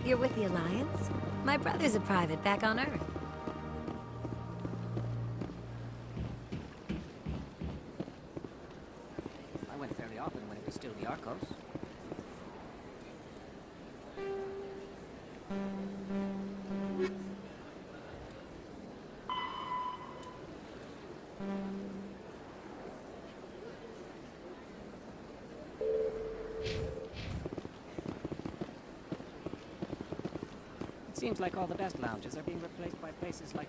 You're with the Alliance? My brother's a private back on Earth. I went fairly often when it was still the Arcos. It seems like all the best lounges are being replaced by places like...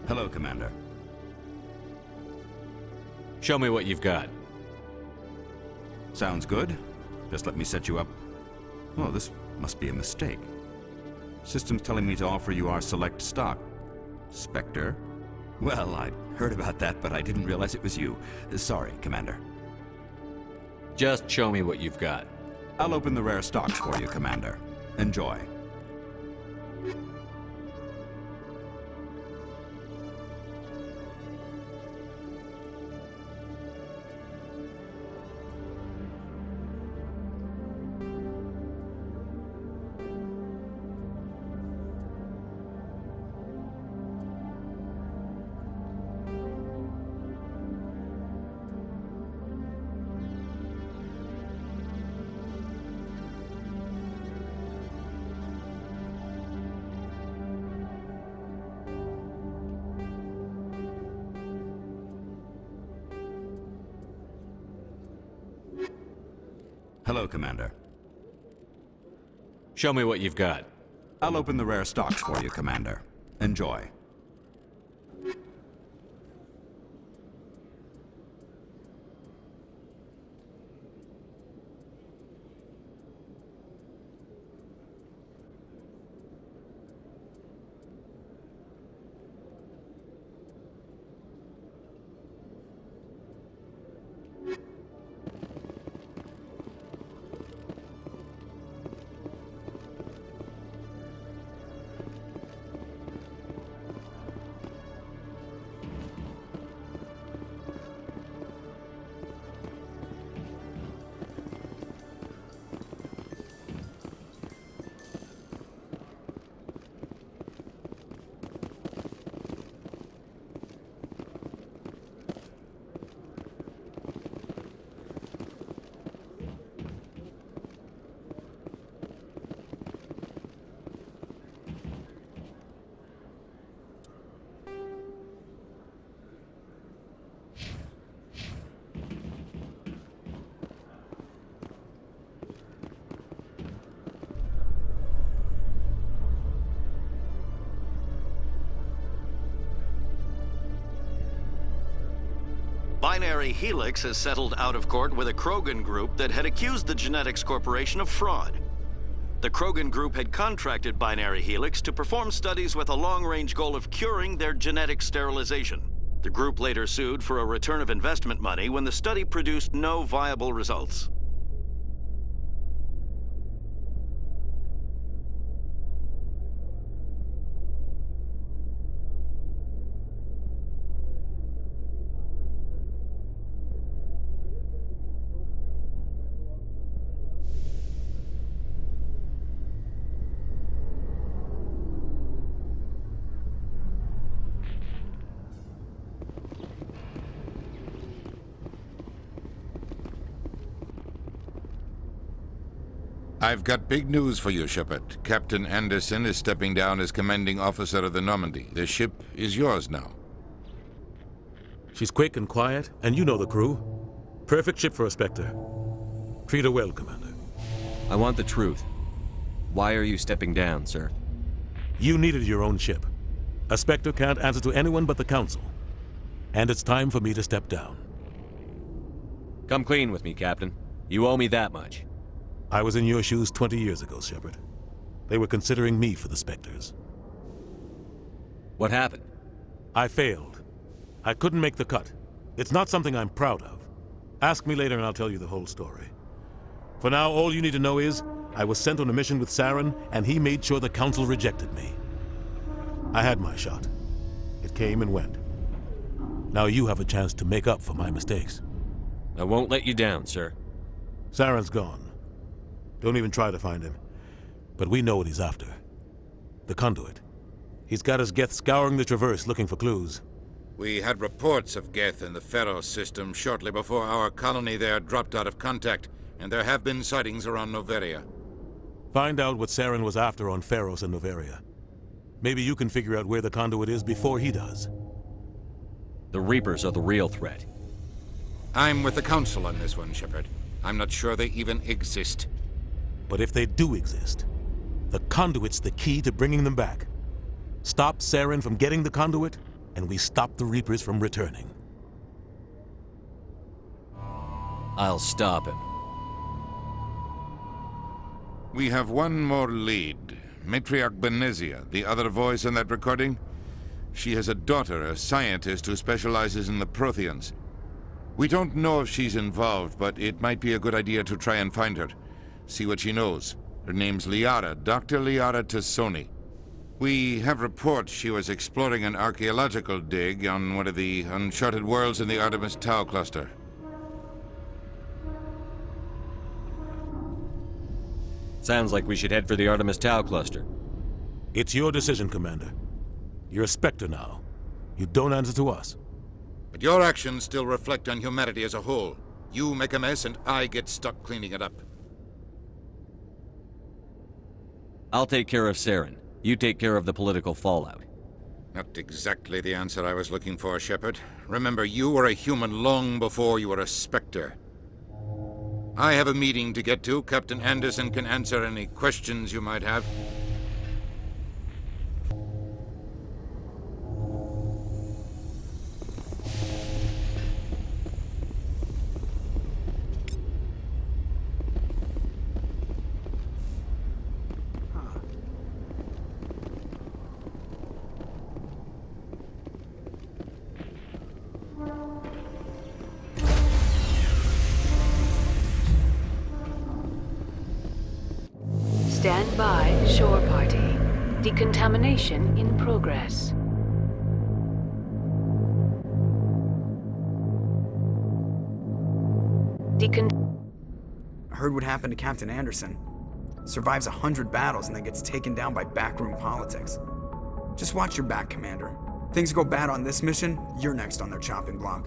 Hello, Commander. Show me what you've got. Sounds good. Just let me set you up. Oh, this must be a mistake. System's telling me to offer you our select stock. Spectre? Well, I'd heard about that, but I didn't realize it was you. Sorry, Commander. Just show me what you've got. I'll open the rare stocks for you, Commander. Enjoy. Hello, Commander. Show me what you've got. I'll open the rare stocks for you, Commander. Enjoy. Binary Helix has settled out of court with a Krogan group that had accused the Genetics Corporation of fraud. The Krogan group had contracted Binary Helix to perform studies with a long-range goal of curing their genetic sterilization. The group later sued for a return of investment money when the study produced no viable results. I've got big news for you, Shepard. Captain Anderson is stepping down as commanding officer of the Normandy. The ship is yours now. She's quick and quiet, and you know the crew. Perfect ship for a Spectre. Treat her well, Commander. I want the truth. Why are you stepping down, sir? You needed your own ship. A Spectre can't answer to anyone but the Council. And it's time for me to step down. Come clean with me, Captain. You owe me that much. I was in your shoes 20 years ago, Shepard. They were considering me for the Spectres. What happened? I failed. I couldn't make the cut. It's not something I'm proud of. Ask me later and I'll tell you the whole story. For now, all you need to know is, I was sent on a mission with Saren, and he made sure the Council rejected me. I had my shot. It came and went. Now you have a chance to make up for my mistakes. I won't let you down, sir. Saren's gone. Don't even try to find him. But we know what he's after. The Conduit. He's got his Geth scouring the Traverse looking for clues. We had reports of Geth in the Pharos system shortly before our colony there dropped out of contact, and there have been sightings around Noveria. Find out what Saren was after on Pharos and Noveria. Maybe you can figure out where the Conduit is before he does. The Reapers are the real threat. I'm with the Council on this one, Shepard. I'm not sure they even exist. But if they do exist, the Conduit's the key to bringing them back. Stop Saren from getting the Conduit, and we stop the Reapers from returning. I'll stop him. We have one more lead. Matriarch Benezia, the other voice in that recording. She has a daughter, a scientist who specializes in the Protheans. We don't know if she's involved, but it might be a good idea to try and find her. See what she knows. Her name's Liara, Dr. Liara Tassoni. We have reports she was exploring an archaeological dig on one of the uncharted worlds in the Artemis Tau cluster. Sounds like we should head for the Artemis Tau cluster. It's your decision, Commander. You're a Spectre now. You don't answer to us. But your actions still reflect on humanity as a whole. You make a mess and I get stuck cleaning it up. I'll take care of Saren. You take care of the political fallout. Not exactly the answer I was looking for, Shepard. Remember, you were a human long before you were a Spectre. I have a meeting to get to. Captain Anderson can answer any questions you might have. Stand by, shore party. Decontamination in progress. I heard what happened to Captain Anderson. Survives 100 battles and then gets taken down by backroom politics. Just watch your back, Commander. Things go bad on this mission, you're next on their chopping block.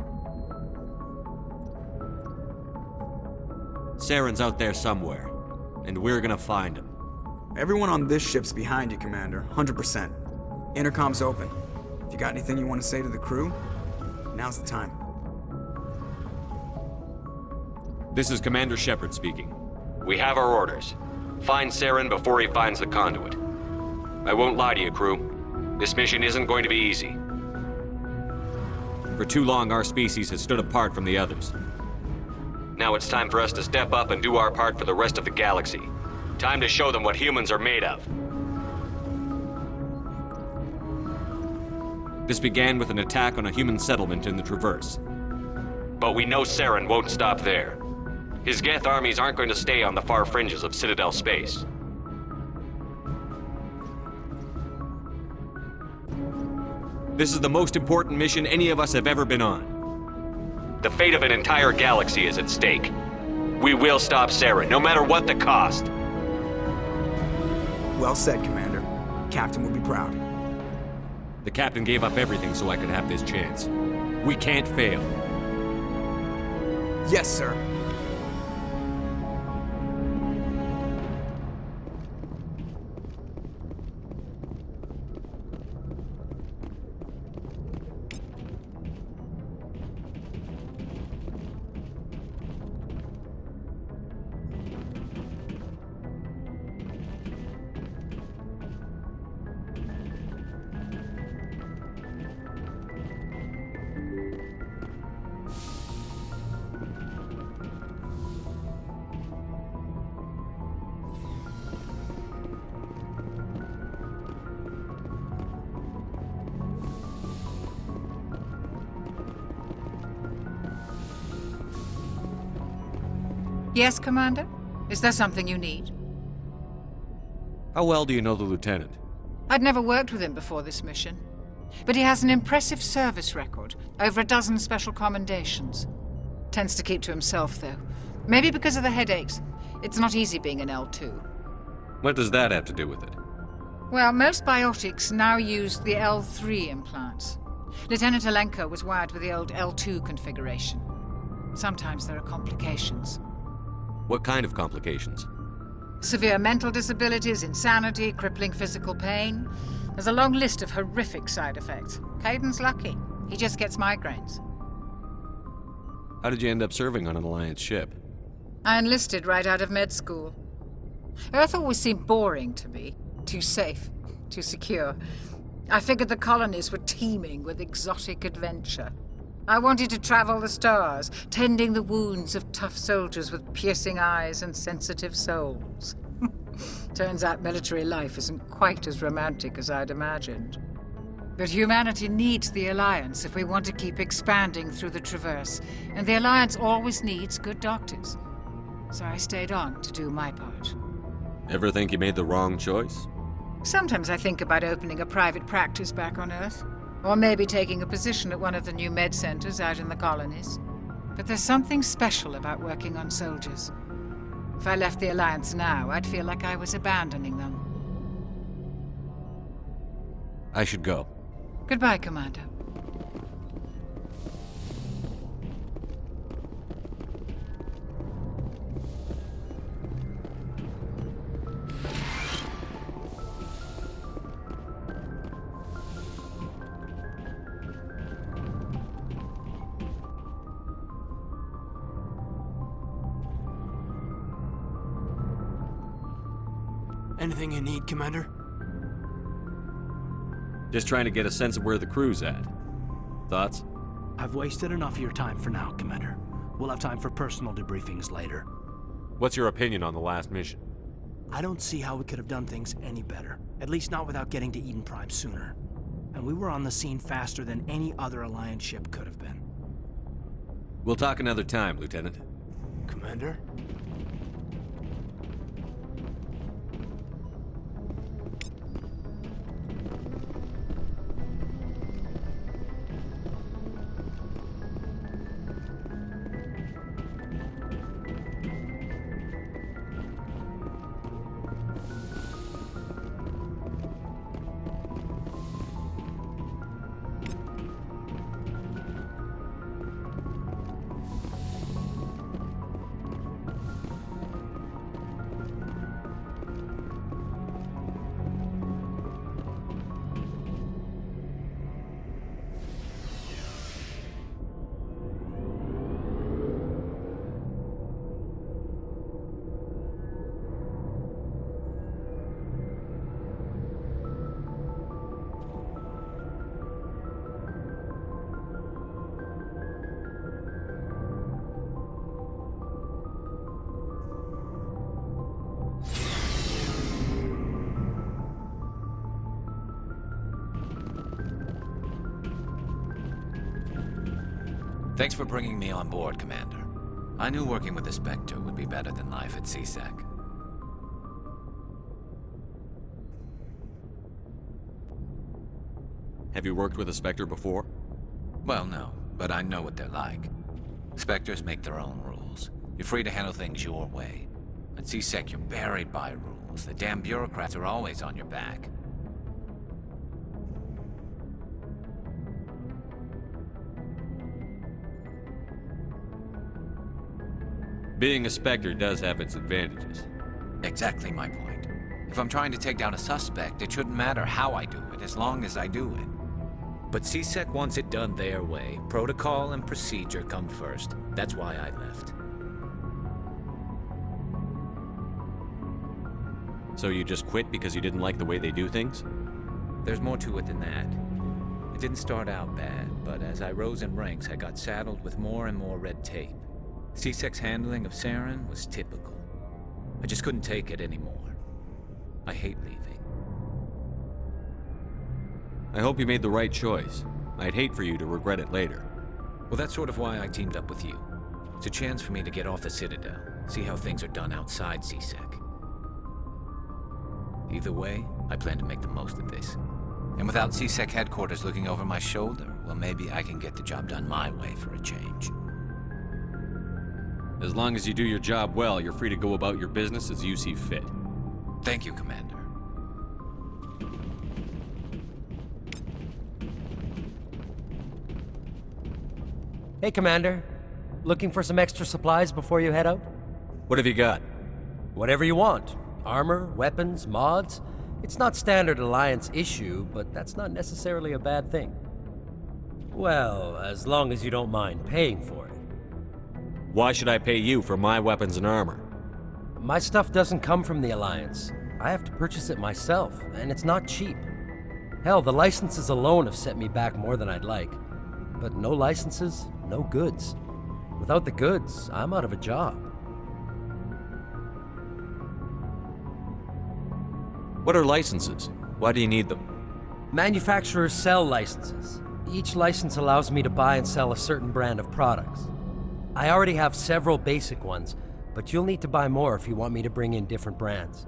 Saren's out there somewhere, and we're gonna find him. Everyone on this ship's behind you, Commander, 100%. Intercom's open. If you got anything you want to say to the crew, now's the time. This is Commander Shepard speaking. We have our orders. Find Saren before he finds the conduit. I won't lie to you, crew. This mission isn't going to be easy. For too long, our species has stood apart from the others. Now it's time for us to step up and do our part for the rest of the galaxy. Time to show them what humans are made of. This began with an attack on a human settlement in the Traverse. But we know Saren won't stop there. His Geth armies aren't going to stay on the far fringes of Citadel space. This is the most important mission any of us have ever been on. The fate of an entire galaxy is at stake. We will stop Saren, no matter what the cost. Well said, Commander. Captain will be proud. The captain gave up everything so I could have this chance. We can't fail. Yes, sir. Yes, Commander? Is there something you need? How well do you know the lieutenant? I'd never worked with him before this mission. But he has an impressive service record, over a dozen special commendations. Tends to keep to himself, though. Maybe because of the headaches. It's not easy being an L2. What does that have to do with it? Well, most biotics now use the L3 implants. Lieutenant Alenko was wired with the old L2 configuration. Sometimes there are complications. What kind of complications? Severe mental disabilities, insanity, crippling physical pain. There's a long list of horrific side effects. Caden's lucky. He just gets migraines. How did you end up serving on an Alliance ship? I enlisted right out of med school. Earth always seemed boring to me. Too safe, too secure. I figured the colonies were teeming with exotic adventure. I wanted to travel the stars, tending the wounds of tough soldiers with piercing eyes and sensitive souls. Turns out military life isn't quite as romantic as I'd imagined. But humanity needs the Alliance if we want to keep expanding through the Traverse, and the Alliance always needs good doctors. So I stayed on to do my part. Ever think you made the wrong choice? Sometimes I think about opening a private practice back on Earth. Or maybe taking a position at one of the new med centers out in the colonies. But there's something special about working on soldiers. If I left the Alliance now, I'd feel like I was abandoning them. I should go. Goodbye, Commander. Anything you need, Commander? Just trying to get a sense of where the crew's at. Thoughts? I've wasted enough of your time for now, Commander. We'll have time for personal debriefings later. What's your opinion on the last mission? I don't see how we could have done things any better. At least not without getting to Eden Prime sooner. And we were on the scene faster than any other Alliance ship could have been. We'll talk another time, Lieutenant. Commander? Thanks for bringing me on board, Commander. I knew working with the Spectre would be better than life at CSEC. Have you worked with a Spectre before? Well, no, but I know what they're like. Spectres make their own rules. You're free to handle things your way. At CSEC, you're buried by rules. The damn bureaucrats are always on your back. Being a Spectre does have its advantages. Exactly my point. If I'm trying to take down a suspect, it shouldn't matter how I do it, as long as I do it. But CSEC wants it done their way. Protocol and procedure come first. That's why I left. So you just quit because you didn't like the way they do things? There's more to it than that. It didn't start out bad, but as I rose in ranks, I got saddled with more and more red tape. CSEC's handling of Saren was typical. I just couldn't take it anymore. I hate leaving. I hope you made the right choice. I'd hate for you to regret it later. Well, that's sort of why I teamed up with you. It's a chance for me to get off the Citadel, see how things are done outside CSEC. Either way, I plan to make the most of this. And without CSEC headquarters looking over my shoulder, well, maybe I can get the job done my way for a change. As long as you do your job well, you're free to go about your business as you see fit. Thank you, Commander. Hey, Commander. Looking for some extra supplies before you head out? What have you got? Whatever you want. Armor, weapons, mods. It's not standard Alliance issue, but that's not necessarily a bad thing. Well, as long as you don't mind paying for it. Why should I pay you for my weapons and armor? My stuff doesn't come from the Alliance. I have to purchase it myself, and it's not cheap. Hell, the licenses alone have set me back more than I'd like. But no licenses, no goods. Without the goods, I'm out of a job. What are licenses? Why do you need them? Manufacturers sell licenses. Each license allows me to buy and sell a certain brand of products. I already have several basic ones, but you'll need to buy more if you want me to bring in different brands.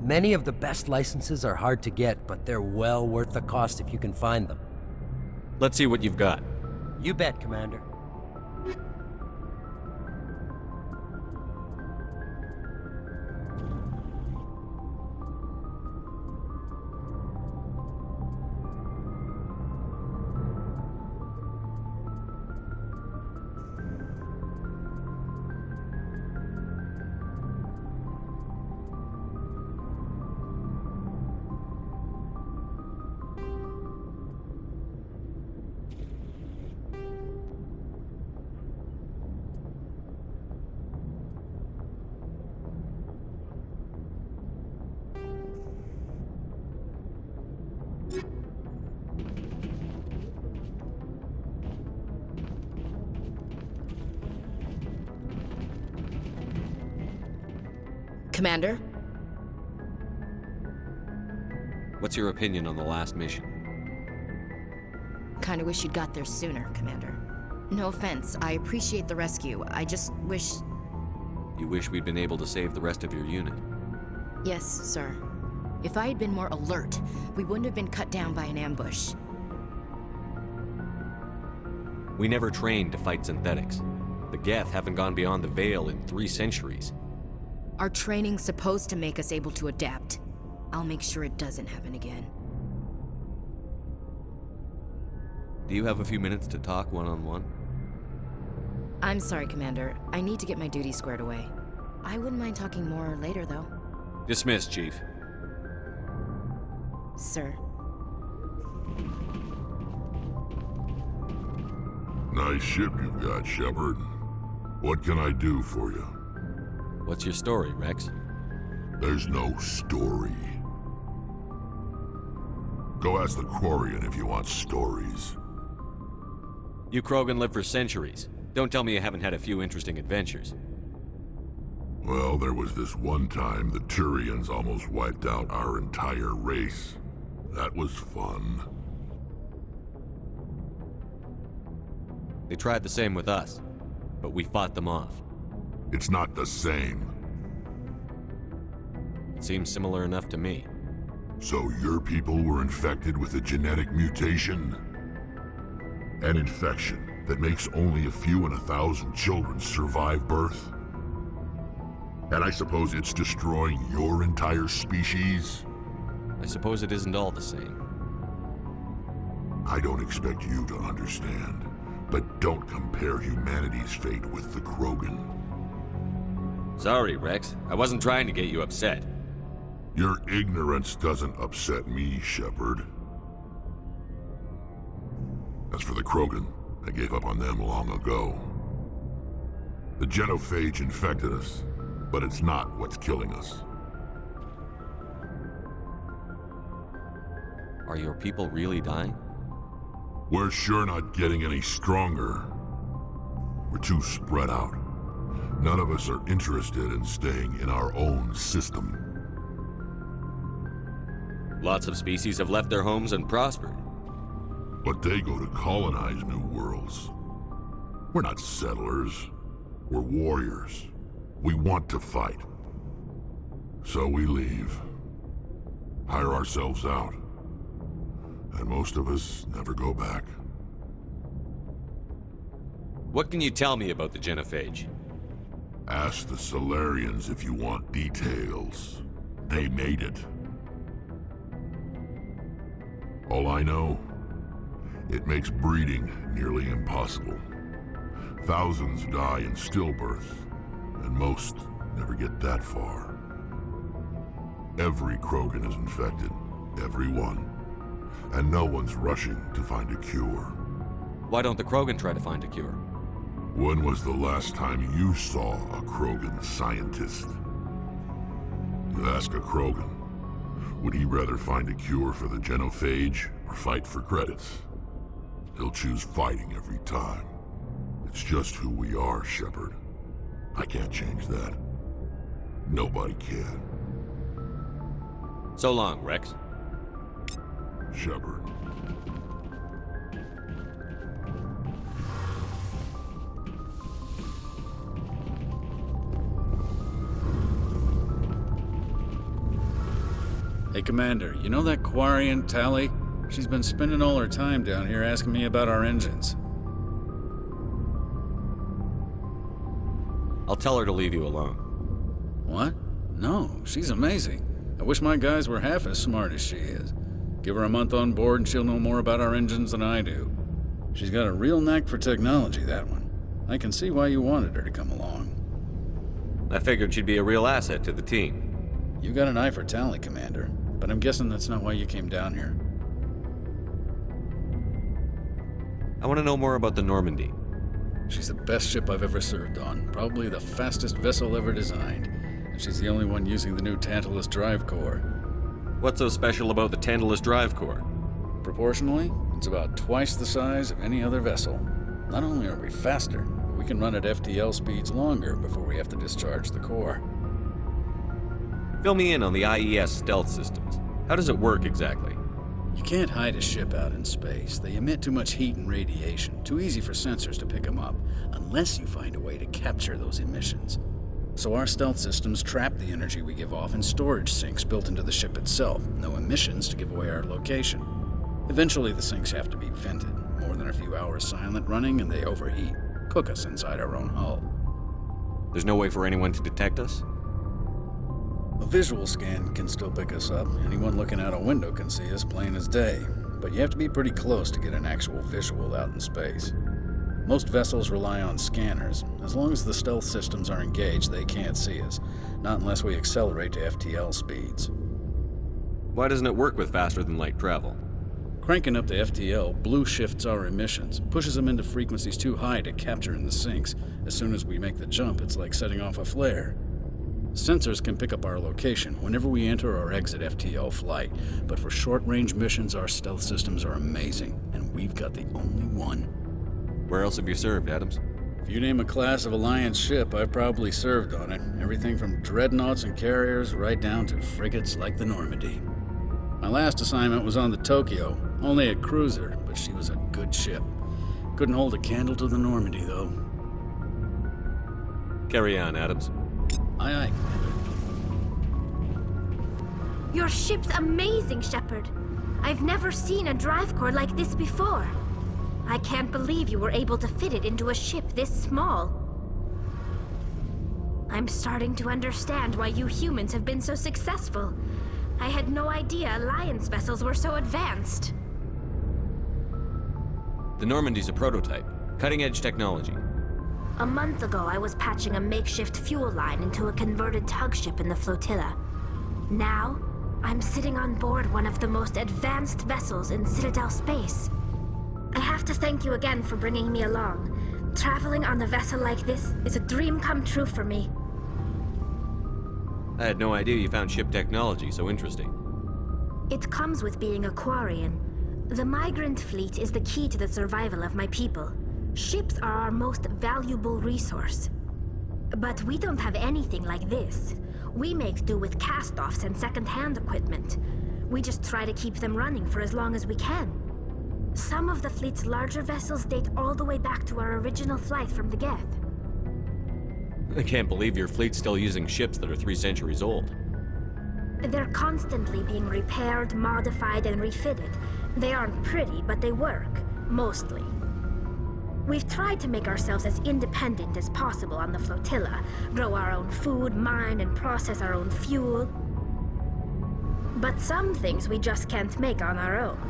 Many of the best licenses are hard to get, but they're well worth the cost if you can find them. Let's see what you've got. You bet, Commander. Commander? What's your opinion on the last mission? Kinda wish you'd got there sooner, Commander. No offense, I appreciate the rescue. I just wish... You wish we'd been able to save the rest of your unit? Yes, sir. If I had been more alert, we wouldn't have been cut down by an ambush. We never trained to fight synthetics. The Geth haven't gone beyond the Veil in 3 centuries. Our training's supposed to make us able to adapt. I'll make sure it doesn't happen again. Do you have a few minutes to talk one-on-one? I'm sorry, Commander. I need to get my duty squared away. I wouldn't mind talking more later, though. Dismissed, Chief. Sir. Nice ship you've got, Shepard. What can I do for you? What's your story, Rex? There's no story. Go ask the Quarian if you want stories. You Krogan live for centuries. Don't tell me you haven't had a few interesting adventures. Well, there was this one time the Turians almost wiped out our entire race. That was fun. They tried the same with us, but we fought them off. It's not the same. It seems similar enough to me. So your people were infected with a genetic mutation? An infection that makes only a few in 1,000 children survive birth? And I suppose it's destroying your entire species? I suppose it isn't all the same. I don't expect you to understand, but don't compare humanity's fate with the Krogan. Sorry, Rex. I wasn't trying to get you upset. Your ignorance doesn't upset me, Shepard. As for the Krogan, I gave up on them long ago. The genophage infected us, but it's not what's killing us. Are your people really dying? We're sure not getting any stronger. We're too spread out. None of us are interested in staying in our own system. Lots of species have left their homes and prospered. But they go to colonize new worlds. We're not settlers. We're warriors. We want to fight. So we leave. Hire ourselves out. And most of us never go back. What can you tell me about the Genophage? Ask the Solarians if you want details. They made it. All I know, it makes breeding nearly impossible. Thousands die in stillbirth, and most never get that far. Every Krogan is infected, every one. And no one's rushing to find a cure. Why don't the Krogan try to find a cure? When was the last time you saw a Krogan scientist? You ask a Krogan, would he rather find a cure for the Genophage or fight for credits? He'll choose fighting every time. It's just who we are, Shepard. I can't change that. Nobody can. So long, Rex. Shepard. Hey, Commander, you know that Quarian, Tali? She's been spending all her time down here asking me about our engines. I'll tell her to leave you alone. What? No, she's amazing. I wish my guys were half as smart as she is. Give her a month on board and she'll know more about our engines than I do. She's got a real knack for technology, that one. I can see why you wanted her to come along. I figured she'd be a real asset to the team. You got an eye for Tali, Commander, but I'm guessing that's not why you came down here. I want to know more about the Normandy. She's the best ship I've ever served on, probably the fastest vessel ever designed, and she's the only one using the new Tantalus drive core. What's so special about the Tantalus drive core? Proportionally, it's about twice the size of any other vessel. Not only are we faster, but we can run at FTL speeds longer before we have to discharge the core. Fill me in on the IES stealth systems. How does it work exactly? You can't hide a ship out in space. They emit too much heat and radiation, too easy for sensors to pick them up, unless you find a way to capture those emissions. So our stealth systems trap the energy we give off in storage sinks built into the ship itself. No emissions to give away our location. Eventually the sinks have to be vented. More than a few hours silent running and they overheat. Cook us inside our own hull. There's no way for anyone to detect us? A visual scan can still pick us up. Anyone looking out a window can see us plain as day. But you have to be pretty close to get an actual visual out in space. Most vessels rely on scanners. As long as the stealth systems are engaged, they can't see us. Not unless we accelerate to FTL speeds. Why doesn't it work with faster-than-light travel? Cranking up to FTL blue shifts our emissions, pushes them into frequencies too high to capture in the sinks. As soon as we make the jump, it's like setting off a flare. Sensors can pick up our location whenever we enter or exit FTL flight, but for short-range missions, our stealth systems are amazing, and we've got the only one. Where else have you served, Adams? If you name a class of Alliance ship, I've probably served on it. Everything from dreadnoughts and carriers right down to frigates like the Normandy. My last assignment was on the Tokyo, only a cruiser, but she was a good ship. Couldn't hold a candle to the Normandy, though. Carry on, Adams. Aye, aye, Commander. Your ship's amazing, Shepard. I've never seen a drive core like this before. I can't believe you were able to fit it into a ship this small. I'm starting to understand why you humans have been so successful. I had no idea Alliance vessels were so advanced. The Normandy's a prototype. Cutting-edge technology. A month ago, I was patching a makeshift fuel line into a converted tug ship in the flotilla. Now, I'm sitting on board one of the most advanced vessels in Citadel space. I have to thank you again for bringing me along. Traveling on a vessel like this is a dream come true for me. I had no idea you found ship technology so interesting. It comes with being a Quarian. The migrant fleet is the key to the survival of my people. Ships are our most valuable resource. But we don't have anything like this. We make do with cast-offs and second-hand equipment. We just try to keep them running for as long as we can. Some of the fleet's larger vessels date all the way back to our original flight from the Geth. I can't believe your fleet's still using ships that are 3 centuries old. They're constantly being repaired, modified, and refitted. They aren't pretty, but they work, mostly. We've tried to make ourselves as independent as possible on the flotilla, grow our own food, mine, and process our own fuel. But some things we just can't make on our own.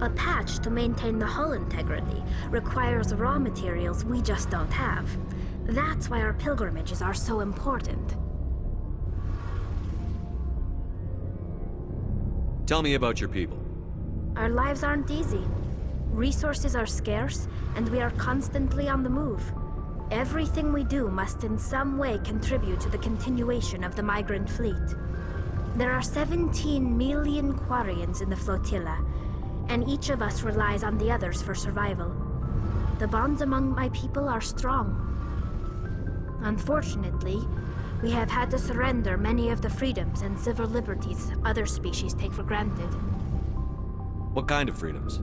A patch to maintain the hull integrity requires raw materials we just don't have. That's why our pilgrimages are so important. Tell me about your people. Our lives aren't easy. Resources are scarce, and we are constantly on the move. Everything we do must in some way contribute to the continuation of the migrant fleet. There are 17 million Quarians in the flotilla, and each of us relies on the others for survival. The bonds among my people are strong. Unfortunately, we have had to surrender many of the freedoms and civil liberties other species take for granted. What kind of freedoms?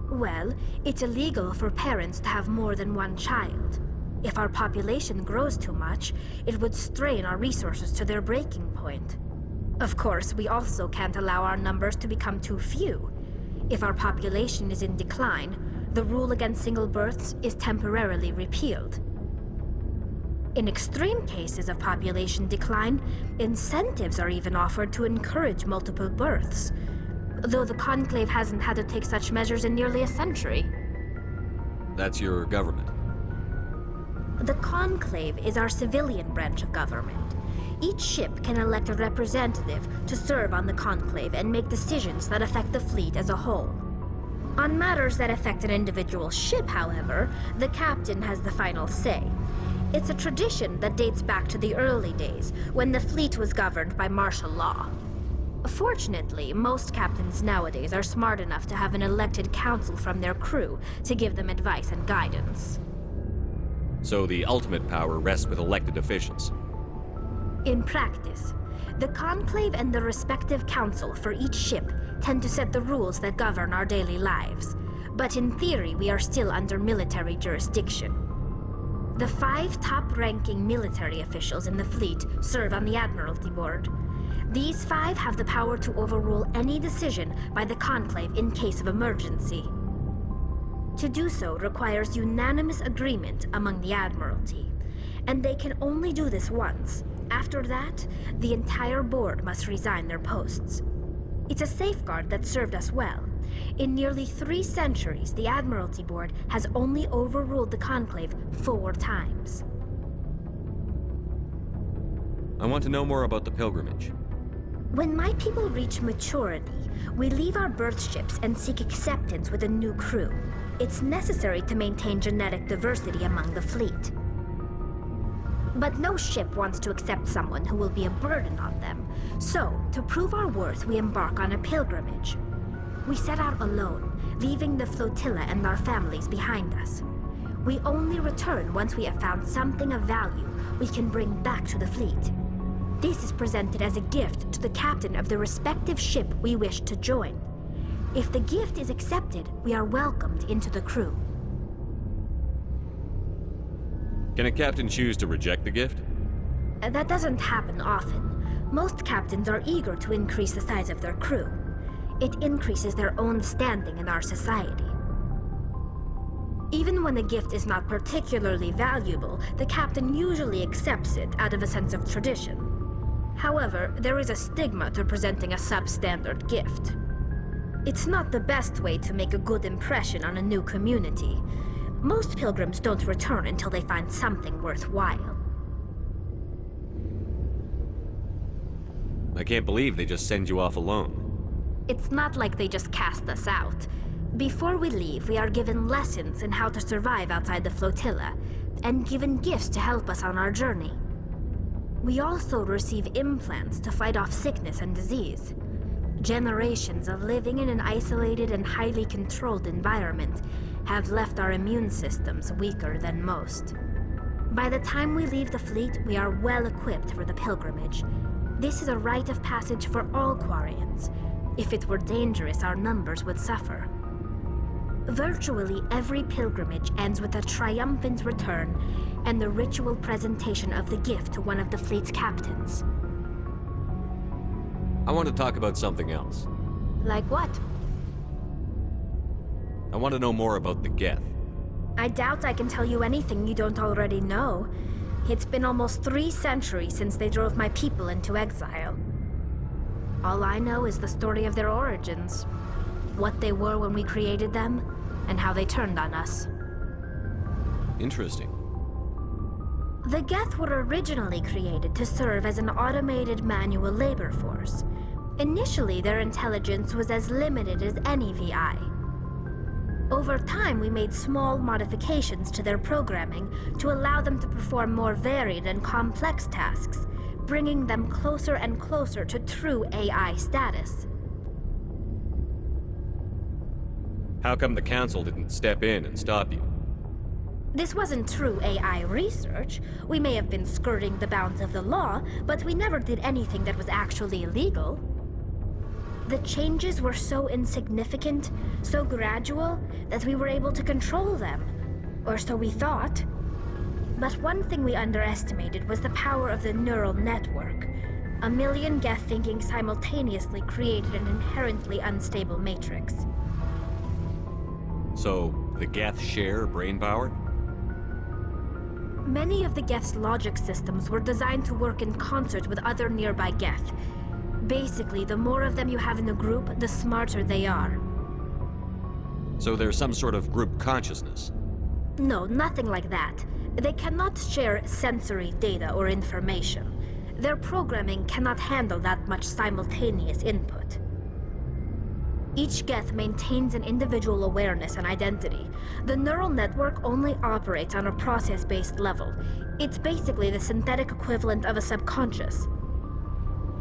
Well, it's illegal for parents to have more than one child. If our population grows too much, it would strain our resources to their breaking point. Of course, we also can't allow our numbers to become too few. If our population is in decline, the rule against single births is temporarily repealed. In extreme cases of population decline, incentives are even offered to encourage multiple births, though the Conclave hasn't had to take such measures in nearly a century. That's your government. The Conclave is our civilian branch of government. Each ship can elect a representative to serve on the Conclave and make decisions that affect the fleet as a whole. On matters that affect an individual ship, however, the captain has the final say. It's a tradition that dates back to the early days, when the fleet was governed by martial law. Fortunately, most captains nowadays are smart enough to have an elected council from their crew to give them advice and guidance. So the ultimate power rests with elected officials. In practice, the Conclave and the respective council for each ship tend to set the rules that govern our daily lives. But in theory, we are still under military jurisdiction. The 5 top-ranking military officials in the fleet serve on the Admiralty Board. These 5 have the power to overrule any decision by the Conclave in case of emergency. To do so requires unanimous agreement among the Admiralty, and they can only do this once. After that, the entire board must resign their posts. It's a safeguard that served us well. In nearly 3 centuries, the Admiralty Board has only overruled the Conclave 4 times. I want to know more about the pilgrimage. When my people reach maturity, we leave our birth ships and seek acceptance with a new crew. It's necessary to maintain genetic diversity among the fleet. But no ship wants to accept someone who will be a burden on them. So, to prove our worth, we embark on a pilgrimage. We set out alone, leaving the flotilla and our families behind us. We only return once we have found something of value we can bring back to the fleet. This is presented as a gift to the captain of the respective ship we wish to join. If the gift is accepted, we are welcomed into the crew. Can a captain choose to reject the gift? That doesn't happen often. Most captains are eager to increase the size of their crew. It increases their own standing in our society. Even when a gift is not particularly valuable, the captain usually accepts it out of a sense of tradition. However, there is a stigma to presenting a substandard gift. It's not the best way to make a good impression on a new community. Most pilgrims don't return until they find something worthwhile. I can't believe they just send you off alone. It's not like they just cast us out. Before we leave, we are given lessons in how to survive outside the flotilla, and given gifts to help us on our journey. We also receive implants to fight off sickness and disease. Generations of living in an isolated and highly controlled environment have left our immune systems weaker than most. By the time we leave the fleet, we are well equipped for the pilgrimage. This is a rite of passage for all Quarians. If it were dangerous, our numbers would suffer. Virtually every pilgrimage ends with a triumphant return and the ritual presentation of the gift to one of the fleet's captains. I want to talk about something else. Like what? I want to know more about the Geth. I doubt I can tell you anything you don't already know. It's been almost 3 centuries since they drove my people into exile. All I know is the story of their origins, what they were when we created them, and how they turned on us. Interesting. The Geth were originally created to serve as an automated manual labor force. Initially, their intelligence was as limited as any VI. Over time, we made small modifications to their programming to allow them to perform more varied and complex tasks, bringing them closer and closer to true AI status. How come the Council didn't step in and stop you? This wasn't true AI research. We may have been skirting the bounds of the law, but we never did anything that was actually illegal. The changes were so insignificant, so gradual, that we were able to control them. Or so we thought. But one thing we underestimated was the power of the neural network. 1 million Geth thinking simultaneously created an inherently unstable matrix. So, the Geth share brain power? Many of the Geth's logic systems were designed to work in concert with other nearby Geth. Basically, the more of them you have in a group, the smarter they are. So there's some sort of group consciousness? No, nothing like that. They cannot share sensory data or information. Their programming cannot handle that much simultaneous input. Each Geth maintains an individual awareness and identity. The neural network only operates on a process-based level. It's basically the synthetic equivalent of a subconscious.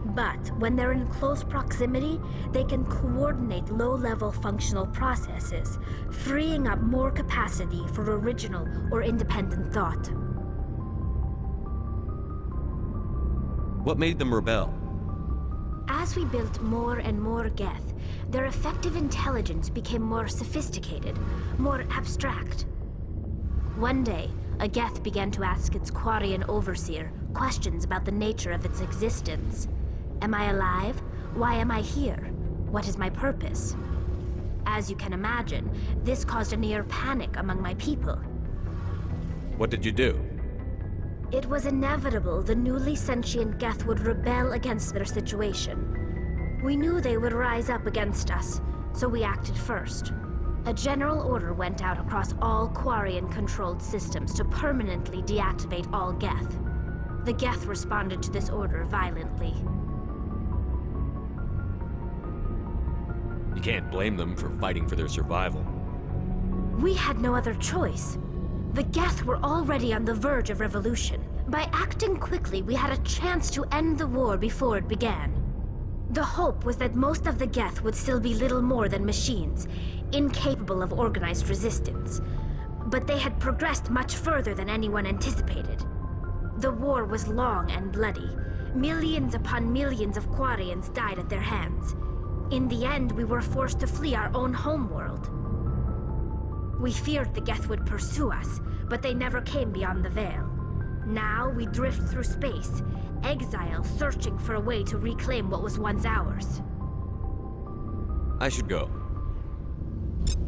But when they're in close proximity, they can coordinate low-level functional processes, freeing up more capacity for original or independent thought. What made them rebel? As we built more and more Geth, their effective intelligence became more sophisticated, more abstract. One day, a Geth began to ask its Quarian overseer questions about the nature of its existence. Am I alive? Why am I here? What is my purpose? As you can imagine, this caused a near panic among my people. What did you do? It was inevitable the newly sentient Geth would rebel against their situation. We knew they would rise up against us, so we acted first. A general order went out across all Quarian-controlled systems to permanently deactivate all Geth. The Geth responded to this order violently. You can't blame them for fighting for their survival. We had no other choice. The Geth were already on the verge of revolution. By acting quickly, we had a chance to end the war before it began. The hope was that most of the Geth would still be little more than machines, incapable of organized resistance. But they had progressed much further than anyone anticipated. The war was long and bloody. Millions upon millions of Quarians died at their hands. In the end, we were forced to flee our own homeworld. We feared the Geth would pursue us, but they never came beyond the Veil. Now we drift through space, exile searching for a way to reclaim what was once ours. I should go.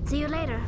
See you later.